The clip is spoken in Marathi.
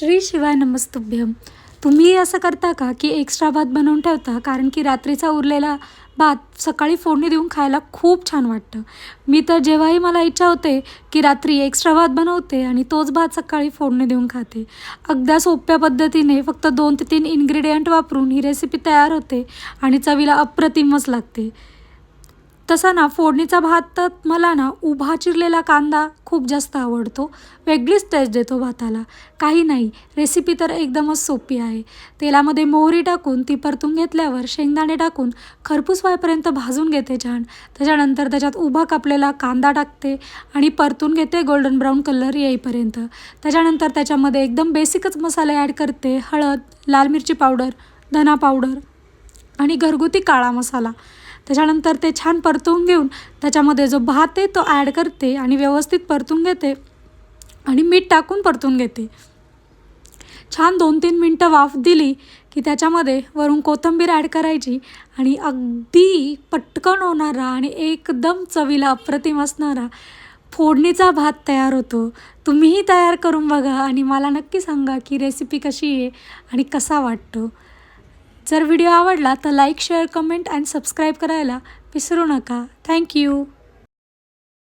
श्री शिवाय नमस्तुभ्यम. तुम्ही असं करता का की एक्स्ट्रा भात बनवून ठेवता, कारण की रात्रीचा उरलेला भात सकाळी फोडणी देऊन खायला खूप छान वाटतं. मी तर जेव्हाही मला इच्छा होते की रात्री एक्स्ट्रा भात बनवते आणि तोच भात सकाळी फोडणी देऊन खाते. अगदी सोप्या पद्धतीने फक्त 2 ते 3 इन्ग्रेडियंट वापरून ही रेसिपी तयार होते आणि चवीला अप्रतिमच लागते. तसा ना फोडणीचा भात तर मला ना उभा चिरलेला कांदा खूप जास्त आवडतो. वेगळीच टेस्ट देतो भाताला. काही नाही, रेसिपी तर एकदमच सोपी आहे. तेलामध्ये मोहरी टाकून ती परतून घेतल्यावर शेंगदाणे टाकून खरपूस व्हायपर्यंत भाजून घेते छान. त्याच्यानंतर त्याच्यात उभा कापलेला कांदा टाकते आणि परतून घेते गोल्डन ब्राऊन कलर येईपर्यंत. त्याच्यानंतर त्याच्यामध्ये एकदम बेसिकच मसाले ॲड करते. हळद, लाल मिरची पावडर, धना पावडर आणि घरगुती काळा मसाला. त्याच्यानंतर ते छान परतवून घेऊन त्याच्यामध्ये जो भात आहे तो ॲड करते आणि व्यवस्थित परतून घेते आणि मीठ टाकून परतून घेते. छान 2-3 मिनटं वाफ दिली की त्याच्यामध्ये वरून कोथिंबीर ॲड करायची आणि अगदी पटकन होणारा आणि एकदम चवीला अप्रतिम असणारा फोडणीचा भात तयार होतो. तुम्हीही तयार करून बघा आणि मला नक्की सांगा की रेसिपी कशी आहे आणि कसा वाटतो. जर व्हिडिओ आवडला तर लाईक, शेअर, कमेंट आणि सबस्क्राईब करायला विसरू नका. थँक्यू.